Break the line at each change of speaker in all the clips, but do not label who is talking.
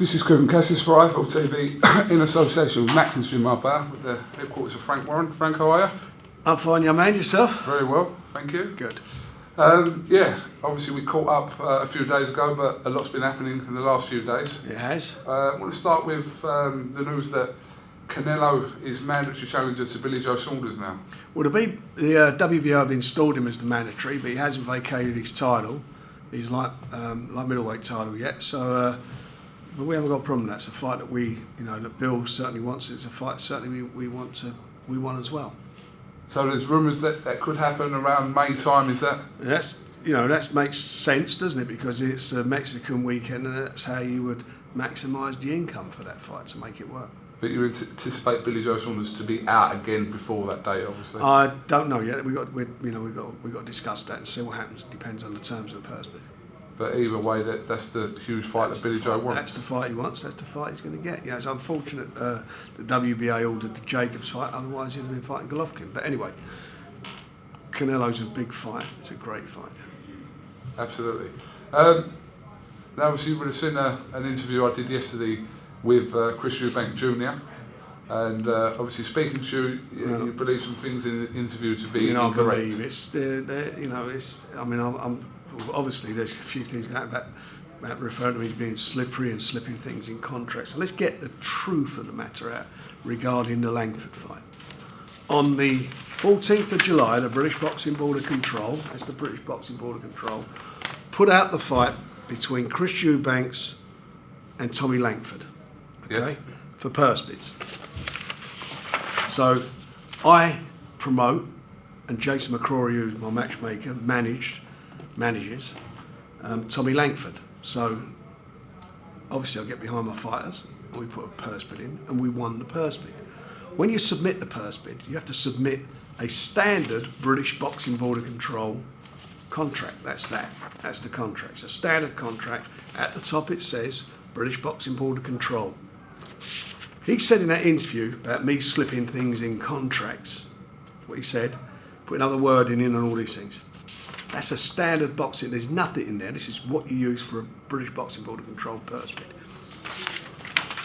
This is KUGAN CASSIUS for IFL TV in association with Mac Consumer Bar with the headquarters of Frank Warren. Frank, how are you?
I'm fine, young man. Yourself?
Very well, thank you.
Good.
Yeah, obviously we caught up a few days ago, but a lot's been happening in the last few days.
It has.
I want to start with the news that Canelo is mandatory challenger to Billy Joe Saunders now.
Well, the WBO have installed him as the mandatory, but he hasn't vacated his title. He's like middleweight title yet, so but we haven't got a problem. That's a fight that that Bill certainly wants. It's a fight certainly we want as well.
So there's rumours that could happen around May time. Is that?
That makes sense, doesn't it? Because it's a Mexican weekend, and that's how you would maximise the income for that fight to make it work.
But you anticipate Billy Joe Saunders to be out again before that date, obviously.
I don't know yet. We got to discuss that and see what happens. It depends on the terms of the purse bid.
But either way, that's the huge fight that Billy Joe wants.
That's the fight he wants. That's the fight he's going to get. It's unfortunate the WBA ordered the Jacobs fight. Otherwise, he'd have been fighting Golovkin. But anyway, Canelo's a big fight. It's a great fight.
Absolutely. Now, obviously, you would have seen an interview I did yesterday with Chris Eubank Jr. And obviously, speaking to you, you believe some things in the interview to be incorrect.
I believe obviously, there's a few things about referring to me as being slippery and slipping things in contracts. So let's get the truth of the matter out regarding the Langford fight. On the 14th of July, the British Boxing Board of Control, that's the British Boxing Board of Control, put out the fight between Chris Eubanks and Tommy Langford,
yes,
for purse bids. So I promote, and Jason McCrory, who's my matchmaker, manages Tommy Langford. So obviously I'll get behind my fighters, and we put a purse bid in, and we won the purse bid. When you submit the purse bid, you have to submit a standard British Boxing Board of Control contract. That's the contract. It's a standard contract. At the top it says British Boxing Board of Control. He said in that interview about me slipping things in contracts. What he said, putting other wording in and all these things. That's a standard boxing. There's nothing in there. This is what you use for a British Boxing Board of Control purse bid.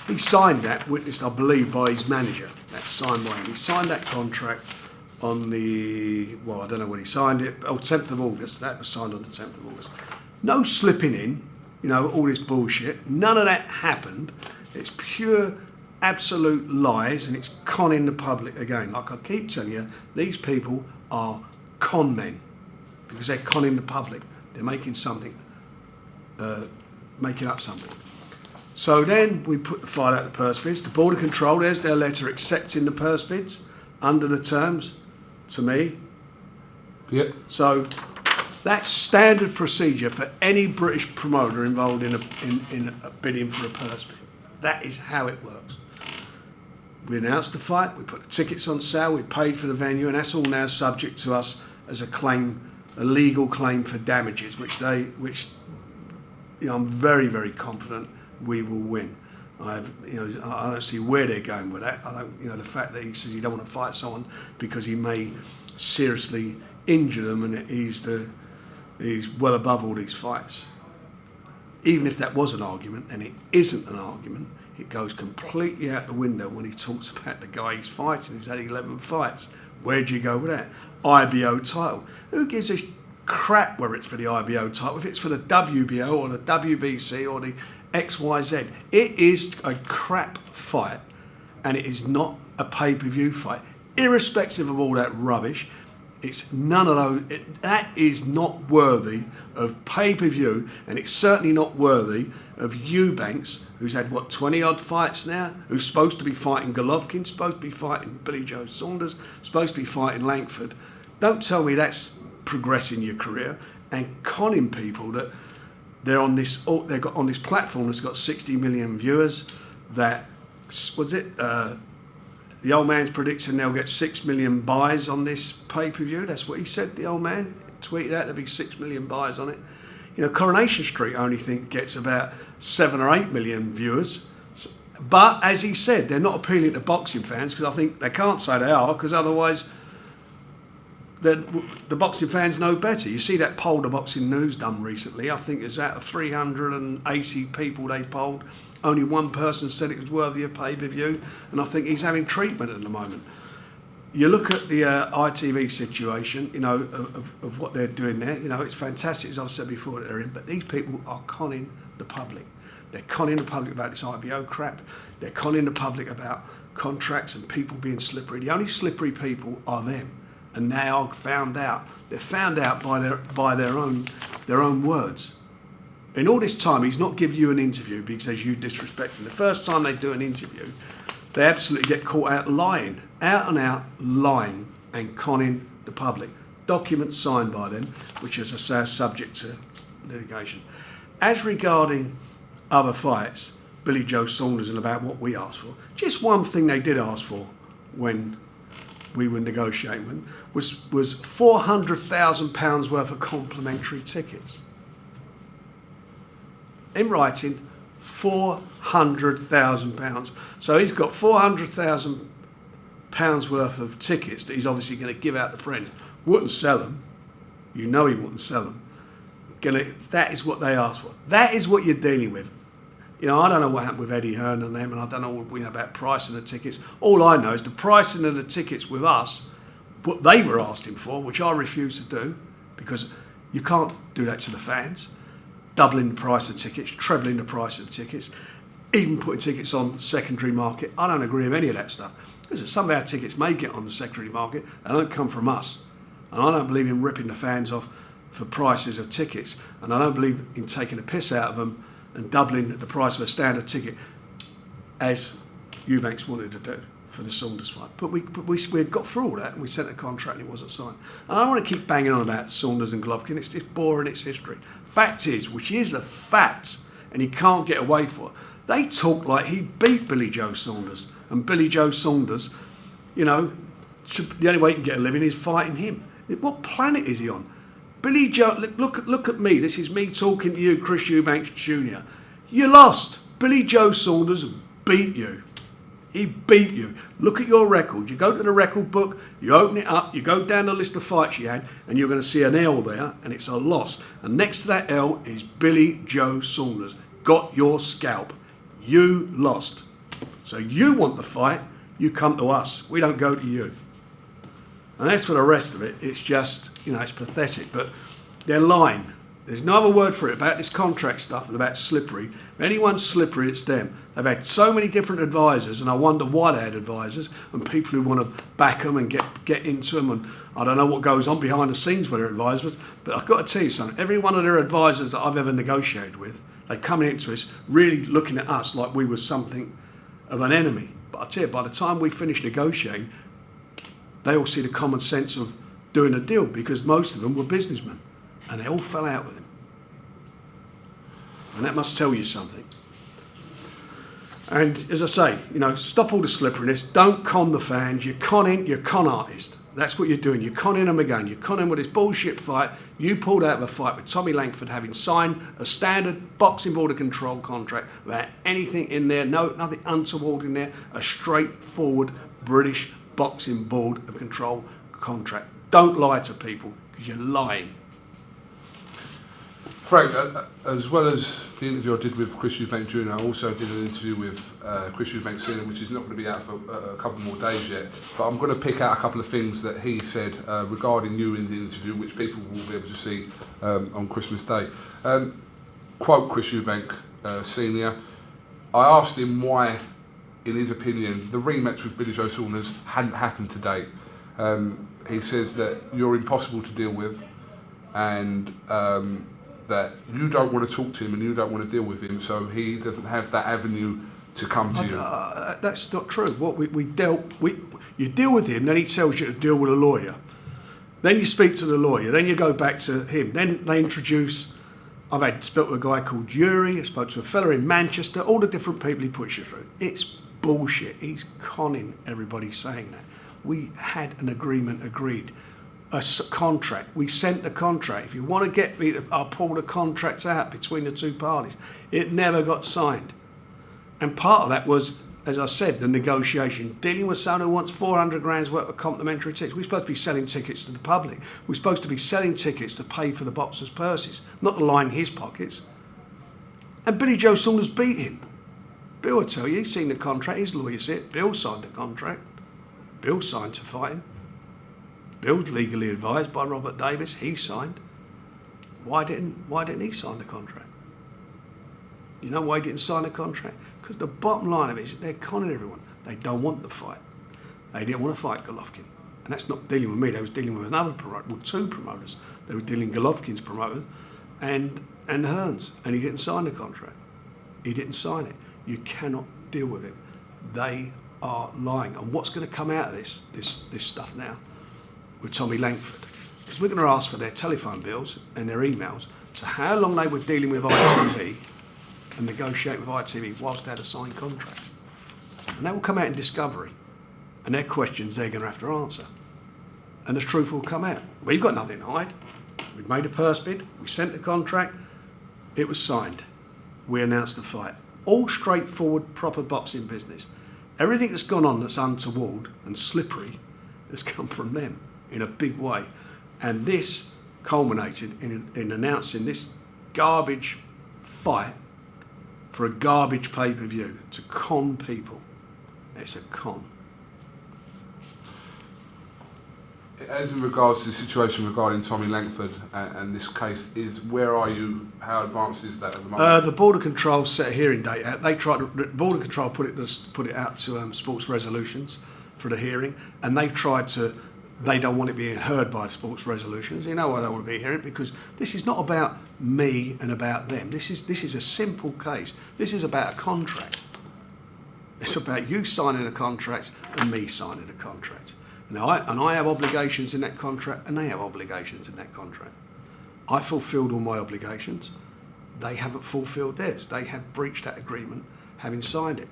He signed that, witnessed, I believe, by his manager. That's signed by him. He signed that contract on I don't know when he signed it. 10th of August. That was signed on the 10th of August. No slipping in, all this bullshit. None of that happened. It's pure, absolute lies, and it's conning the public again. Like I keep telling you, these people are con men. Because they're conning the public. They're making up something. So then we put the fight out the purse bids. The Board of Control, there's their letter accepting the purse bids under the terms to me.
Yep.
So that's standard procedure for any British promoter involved in a bidding for a purse bid. That is how it works. We announced the fight, we put the tickets on sale, we paid for the venue, and that's all now subject to us as a legal claim for damages, which I'm very, very confident we will win. I don't see where they're going with that. The fact that he says he don't want to fight someone because he may seriously injure them, and he's well above all these fights. Even if that was an argument, and it isn't an argument, it goes completely out the window when he talks about the guy he's fighting who's had 11 fights. Where do you go with that? IBO title. Who gives a crap whether it's for the IBO title, if it's for the WBO or the WBC or the XYZ? It is a crap fight, and it is not a pay-per-view fight. Irrespective of all that rubbish, it's none of those. That is not worthy of pay-per-view, and it's certainly not worthy of Eubanks, who's had 20-odd fights now, who's supposed to be fighting Golovkin, supposed to be fighting Billy Joe Saunders, supposed to be fighting Langford. Don't tell me that's progressing your career and conning people that they're on this. They've got on this platform that's got 60 million viewers. That the old man's prediction they'll get 6 million buys on this pay-per-view. That's what he said. The old man tweeted out there'll be 6 million buys on it. Coronation Street I only think gets about 7 or 8 million viewers. But as he said, they're not appealing to boxing fans, because I think they can't say they are, because otherwise the boxing fans know better. You see that poll the Boxing News done recently. I think it's out of 380 people they polled, only one person said it was worthy of pay-per-view, and I think he's having treatment at the moment. You look at the ITV situation, you know, of what they're doing there. You know, it's fantastic, as I've said before, that they're in, but these people are conning the public. They're conning the public about this IBO crap. They're conning the public about contracts and people being slippery. The only slippery people are them, and they are found out. They're found out by their own words. In all this time, he's not giving you an interview because you disrespect him. The first time they do an interview, they absolutely get caught out lying, out and out lying and conning the public. Documents signed by them, which, as I say, are subject to litigation. As regarding other fights, Billy Joe Saunders, and about what we asked for, just one thing they did ask for when we were negotiating with them was £400,000 worth of complimentary tickets. In writing, £400,000. So he's got £400,000 worth of tickets that he's obviously going to give out to friends. Wouldn't sell them. You know he wouldn't sell them. That is what they asked for. That is what you're dealing with. You know, I don't know what happened with Eddie Hearn and them, and I don't know what we know about pricing the tickets. All I know is the pricing of the tickets with us, what they were asking for, which I refuse to do, because you can't do that to the fans. Doubling the price of tickets, trebling the price of tickets, even putting tickets on secondary market. I don't agree with any of that stuff. Because some of our tickets may get on the secondary market and don't come from us. And I don't believe in ripping the fans off for prices of tickets. And I don't believe in taking a piss out of them and doubling the price of a standard ticket, as Eubanks wanted to do for the Saunders fight. But we got through all that and we sent a contract and it wasn't signed. And I don't want to keep banging on about Saunders and Golovkin. It's boring, it's history. Fact is, which is a fact, and he can't get away for it, they talk like he beat Billy Joe Saunders. And Billy Joe Saunders, you know, the only way he can get a living is fighting him. What planet is he on? Billy Joe, look at me. This is me talking to you, Chris Eubanks Jr. You lost. Billy Joe Saunders beat you. He beat you. Look at your record. You go to the record book, you open it up, you go down the list of fights you had, and you're going to see an L there, and it's a loss. And next to that L is Billy Joe Saunders. Got your scalp. You lost. So you want the fight, you come to us. We don't go to you. And as for the rest of it, it's just, you know, it's pathetic. But they're lying. There's no other word for it about this contract stuff and about slippery. If anyone's slippery, it's them. They've had so many different advisors, and I wonder why they had advisors and people who want to back them and get into them. And I don't know what goes on behind the scenes with their advisors, but I've got to tell you something. Every one of their advisors that I've ever negotiated with, they come into us really looking at us like we were something of an enemy. But I tell you, by the time we finish negotiating, they all see the common sense of doing a deal, because most of them were businessmen and they all fell out with him. And that must tell you something. And as I say, you know, stop all the slipperiness. Don't con the fans. You're con artist. That's what you're doing. You're conning them again. You're conning with this bullshit fight. You pulled out of a fight with Tommy Langford, having signed a standard boxing board of control contract without anything in there, nothing untoward in there, a straightforward British boxing board of control contract. Don't lie to people, because you're lying.
Frank, as well as the interview I did with Chris Eubank Jr., I also did an interview with Chris Eubank Snr, which is not going to be out for a couple more days yet. But I'm going to pick out a couple of things that he said regarding you in the interview, which people will be able to see on Christmas Day. Quote Chris Eubank Sr. I asked him why, in his opinion, the rematch with Billy Joe Saunders hadn't happened to date. He says that you're impossible to deal with, and that you don't want to talk to him and you don't want to deal with him, so he doesn't have that avenue to come to you.
That's not true. What you deal with him, then he tells you to deal with a lawyer. Then you speak to the lawyer, then you go back to him. Then they introduce, I've spoke with a guy called Yuri, I spoke to a fella in Manchester, all the different people he puts you through. It's bullshit. He's conning everybody saying that. We had an agreement agreed. A contract. We sent the contract. If you want to get me, I'll pull the contracts out between the two parties. It never got signed. And part of that was, as I said, the negotiation. Dealing with someone who wants 400 grand's worth of complimentary tickets. We're supposed to be selling tickets to the public. We're supposed to be selling tickets to pay for the boxers' purses, not to line his pockets. And Billy Joe Saunders beat him. Bill will tell you, he's seen the contract, his lawyer said it, Bill signed the contract. Bill signed to fight him. Bill's legally advised by Robert Davis, he signed. Why didn't he sign the contract? You know why he didn't sign the contract? Because the bottom line of it is they're conning everyone. They don't want the fight. They didn't want to fight Golovkin. And that's not dealing with me, they was dealing with another promoter, well, two promoters. They were dealing Golovkin's promoter and Hearns, and he didn't sign the contract. He didn't sign it. You cannot deal with it. They are lying. And what's going to come out of this stuff now with Tommy Langford? Because we're going to ask for their telephone bills and their emails, so how long they were dealing with ITV and negotiating with ITV whilst they had a signed contract. And that will come out in discovery. And they're questions they're going to have to answer. And the truth will come out. We've got nothing to hide. We've made a purse bid, we sent the contract, it was signed. We announced the fight. All straightforward, proper boxing business. Everything that's gone on that's untoward and slippery has come from them in a big way. And this culminated in announcing this garbage fight for a garbage pay-per-view to con people. It's a con.
As in regards to the situation regarding Tommy Langford and this case, where are you? How advanced is that at the moment?
The Border Control set a hearing date out. They tried to, Border Control put it out to Sports Resolutions for the hearing, and they've tried to. They don't want it being heard by Sports Resolutions. You know why I don't want to be hearing it? Because this is not about me and about them. This is a simple case. This is about a contract. It's about you signing a contract and me signing a contract. I have obligations in that contract, and they have obligations in that contract. I fulfilled all my obligations. They haven't fulfilled theirs. They have breached that agreement, having signed it.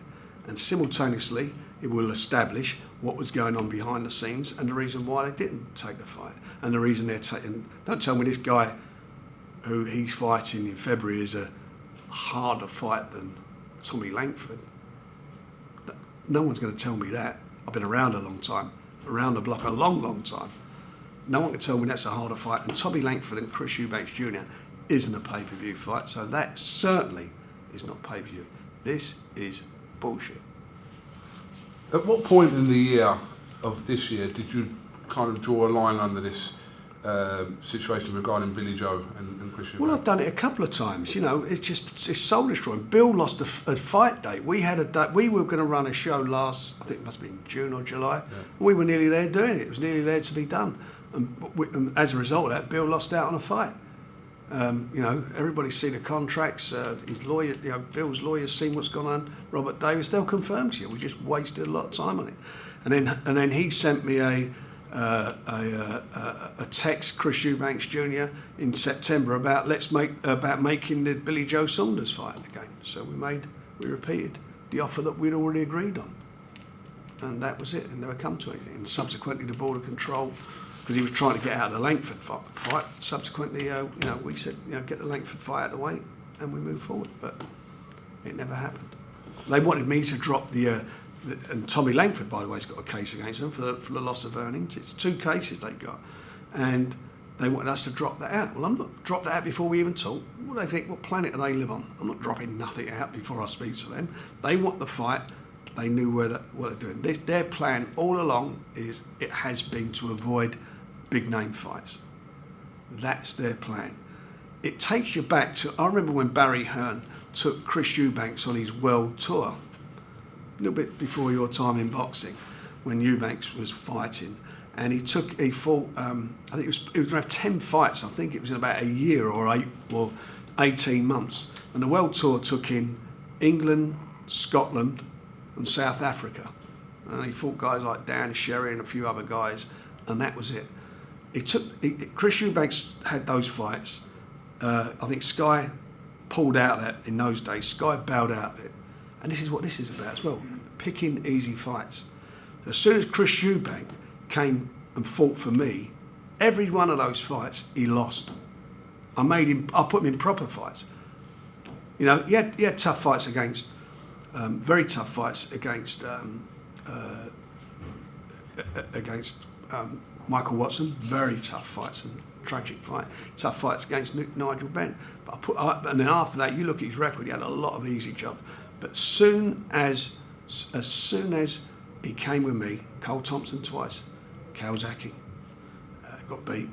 And simultaneously, it will establish what was going on behind the scenes and the reason why they didn't take the fight. And the reason they're taking... Don't tell me this guy who he's fighting in February is a harder fight than Tommy Langford. No one's going to tell me that. I've been around a long time. Around the block a long time. No one can tell me that's a harder fight. And Tommy Langford and Chris Eubank Jr. isn't a pay-per-view fight, so that certainly is not pay-per-view. This is bullshit.
At what point in the year of this year did you kind of draw a line under this situation regarding Billy Joe and Chris Eubank?
Well, I've done it a couple of times. You know, it's soul destroying. Bill lost a fight date. We had a date. We were going to run a show last, I think it must have been June or July. Yeah. We were nearly there doing it. It was nearly there to be done. And as a result of that, Bill lost out on a fight. You know, everybody's seen the contracts. His lawyer, you know, Bill's lawyer's seen what's gone on. Robert Davis, they'll confirm to you. We just wasted a lot of time on it. And then he sent me a text, Chris Eubanks Jr. in September about making the Billy Joe Saunders fight again. So we repeated the offer that we'd already agreed on, and that was it. And never come to anything. And subsequently, the Border Control, because he was trying to get out of the Langford fight. Subsequently, we said, get the Langford fight out of the way, and we moved forward. But it never happened. They wanted me to drop and Tommy Langford, by the way, has got a case against them for the loss of earnings. It's 2 cases they've got, and they wanted us to drop that out. Well, I'm not drop that out before we even talk. What do they think? What planet do they live on? I'm not dropping nothing out before I speak to them. They want the fight. They knew what they're doing. Their plan all along has been to avoid big name fights. That's their plan. It takes you back to, I remember when Barry Hearn took Chris Eubanks on his world tour, a little bit before your time in boxing, when Eubanks was fighting, and he fought, I think he was going to have 10 fights. I think it was in about a year or 18 months. And the world tour took in England, Scotland, and South Africa. And he fought guys like Dan Sherry and a few other guys, and that was it. Chris Eubanks had those fights. I think Sky pulled out of that in those days. Sky bowed out of it. And this is what this is about as well, picking easy fights. As soon as Chris Eubank came and fought for me, every one of those fights he lost. I put him in proper fights. You know, he had tough fights against, very tough fights against Michael Watson, very tough fights and tragic fight. Tough fights against Nigel Benn. And then after that, you look at his record, he had a lot of easy jobs. But as soon as he came with me, Cole Thompson twice, Kawasaki got beat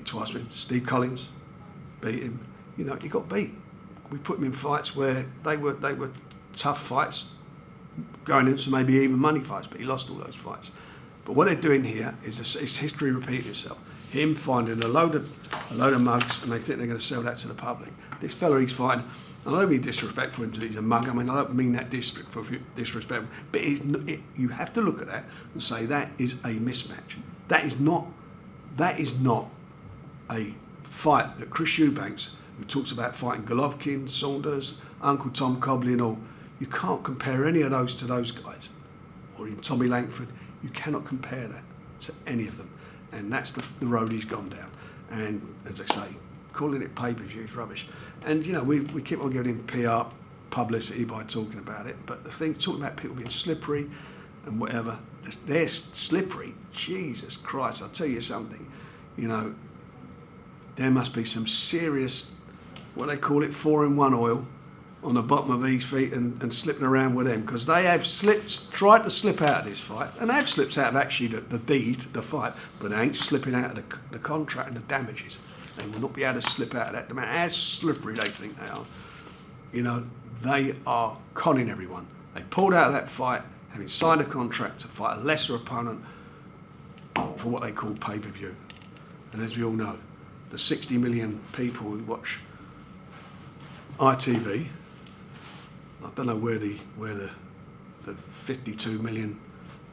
twice with him. Steve Collins beat him. You know, he got beat. We put him in fights where they were tough fights, going into maybe even money fights, but he lost all those fights. But what they're doing here is history repeating itself. Him finding a load of mugs, and they think they're going to sell that to the public. This fella he's fighting, I don't mean disrespect for him, he's a mug. I mean, I don't mean that disrespect, but you have to look at that and say that is a mismatch. That is not a fight that Chris Eubanks, who talks about fighting Golovkin, Saunders, Uncle Tom Cobley and all, you can't compare any of those to those guys. Or even Tommy Langford, you cannot compare that to any of them. And that's the road he's gone down. And as I say, calling it pay-per-view is rubbish. And, you know, we keep on giving him PR publicity by talking about it. But the thing, talking about people being slippery and whatever, they're slippery. Jesus Christ, I'll tell you something. You know, there must be some serious, what they call it, 4-in-1 oil on the bottom of his feet and slipping around with them, because they have tried to slip out of this fight, and they have slipped out of actually the fight, but they ain't slipping out of the contract and the damages. They will not be able to slip out of that, no matter how slippery they think they are. You know, they are conning everyone. They pulled out of that fight, having signed a contract to fight a lesser opponent for what they call pay-per-view. And as we all know, the 60 million people who watch ITV, I don't know where the 52 million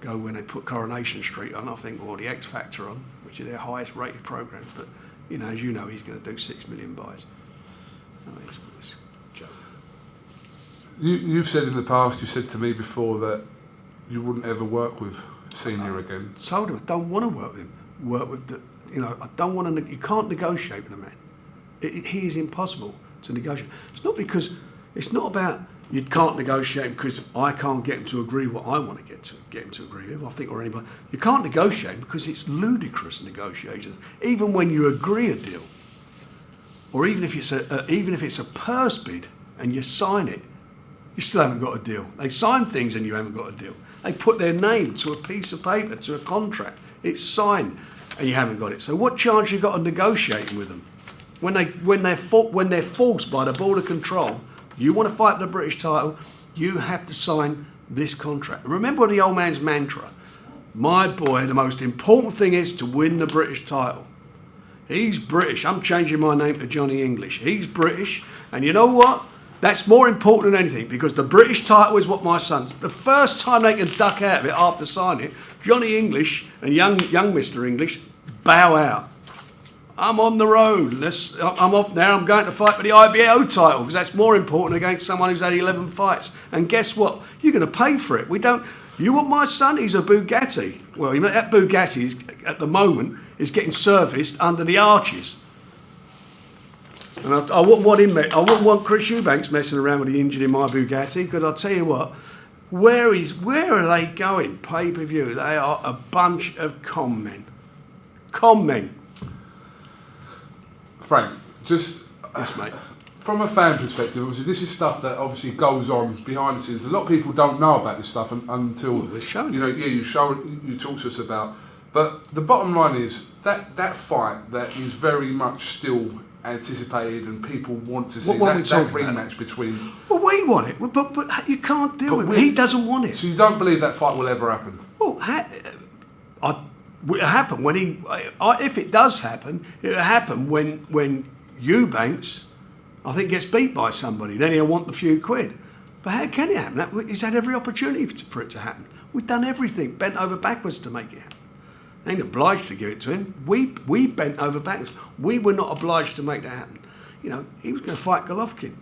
go when they put Coronation Street on, I think, or the X Factor on, which are their highest rated programs. But, you know, as you know, he's going to do 6 million buys. I mean, it's a joke.
You've said in the past, you said to me before that you wouldn't ever work with Snr again.
I told him I don't want to work with him. I don't want to. You can't negotiate with a man. He is impossible to negotiate. It's not about you can't negotiate because I can't get him to agree what I want to get him to agree with. I think, or anybody. You can't negotiate because it's ludicrous negotiations. Even when you agree a deal, or even if it's a purse bid and you sign it, you still haven't got a deal. They sign things and you haven't got a deal. They put their name to a piece of paper, to a contract. It's signed and you haven't got it. So what chance you got of negotiating with them? When they're forced by the border control, you want to fight the British title, you have to sign this contract. Remember the old man's mantra, my boy, the most important thing is to win the British title. He's British. I'm changing my name to Johnny English. He's British, and you know what? That's more important than anything, because the British title is what my son's. The first time they can duck out of it after signing it, Johnny English and young Mr. English bow out. I'm on the road. I'm off now. I'm going to fight for the IBO title because that's more important against someone who's had 11 fights. And guess what? You're going to pay for it. You want my son? He's a Bugatti. Well, that Bugatti at the moment is getting serviced under the arches. And I wouldn't want Chris Eubanks messing around with the engine in my Bugatti, because I'll tell you what, where are they going? Pay-per-view. They are a bunch of con men. Con men.
Frank, just
yes, mate.
From a fan perspective, obviously this is stuff that obviously goes on behind the scenes. A lot of people don't know about this stuff until
we're showing
you talk to us about. But the bottom line is that fight that is very much still anticipated, and people want to see that rematch between.
Well, we want it, but you can't deal with it. He doesn't want it.
So you don't believe that fight will ever happen?
Well, it'll happen when if it does happen, it'll happen when Eubanks, I think, gets beat by somebody. Then he'll want the few quid. But how can it happen? He's had every opportunity for it to happen. We've done everything, bent over backwards to make it happen. They ain't obliged to give it to him. We bent over backwards. We were not obliged to make that happen. You know, he was going to fight Golovkin.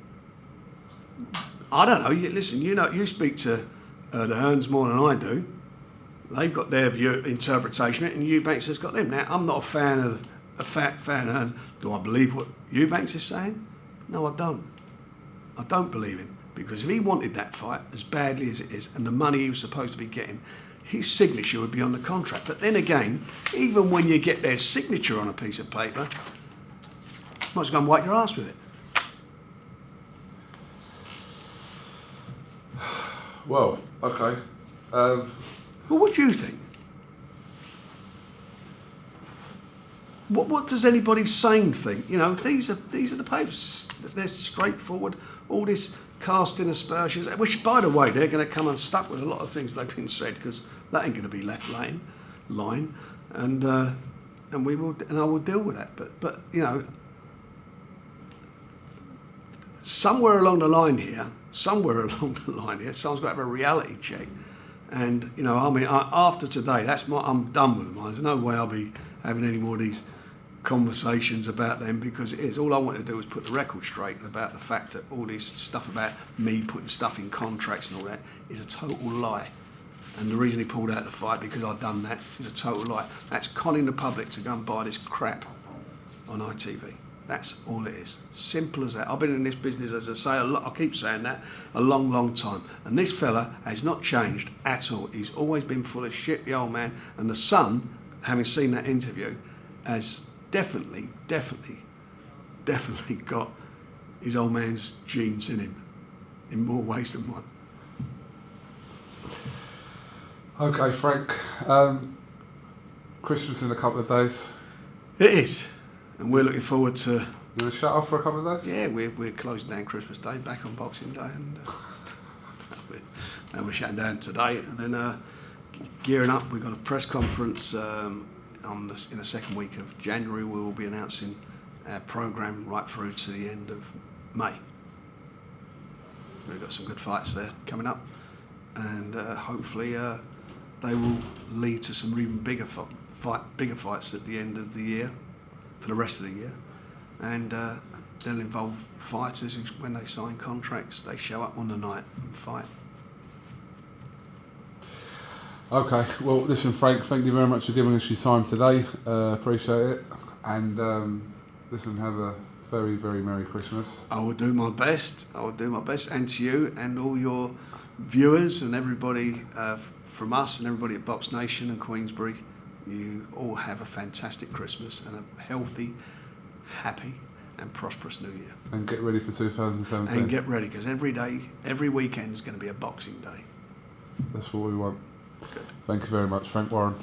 I don't know. Listen, you speak to the Hearns more than I do. They've got their interpretation of it, and Eubanks has got them. Now, I'm not a fan of Hearns. Do I believe what Eubanks is saying? No, I don't. I don't believe him, because if he wanted that fight as badly as it is, and the money he was supposed to be getting, his signature would be on the contract. But then again, even when you get their signature on a piece of paper, you might as well go and wipe your ass with it.
Well, okay.
Well, what do you think? What does anybody sane think? You know, these are the papers. They're straightforward. All this casting aspersions, which, by the way, they're going to come unstuck with a lot of things they've been said, because that ain't going to be left line, and I will deal with that. But you know, somewhere along the line here, someone's got to have a reality check. And you know, I mean, after today, I'm done with them. There's no way I'll be having any more of these conversations about them, because it is all I want to do is put the record straight about the fact that all this stuff about me putting stuff in contracts and all that is a total lie. And the reason he pulled out the fight because I'd done that is a total lie. That's conning the public to go and buy this crap on ITV. That's all it is. Simple as that. I've been in this business, as I say, I keep saying that, a long, long time. And this fella has not changed at all. He's always been full of shit, the old man. And the son, having seen that interview, has definitely got his old man's genes in him in more ways than one.
Okay, Frank. Christmas in a couple of days.
It is. And we're looking forward to...
You want to shut off for a couple of days?
Yeah, we're closing down Christmas Day, back on Boxing Day, and now we're shutting down today, and then gearing up. We've got a press conference in the second week of January. We will be announcing our programme right through to the end of May. We've got some good fights there coming up, and hopefully they will lead to some even bigger fights at the end of the year, for the rest of the year, and they'll involve fighters who, when they sign contracts, they show up on the night and fight.
Okay, well, listen, Frank, thank you very much for giving us your time today. Appreciate it. And listen, have a very, very Merry Christmas.
I will do my best. And to you and all your viewers and everybody from us and everybody at BoxNation and Queensbury, you all have a fantastic Christmas and a healthy, happy and prosperous New Year.
And get ready for 2017.
And get ready, because every weekend is going to be a Boxing Day.
That's what we want.
Good.
Thank you very much, Frank Warren.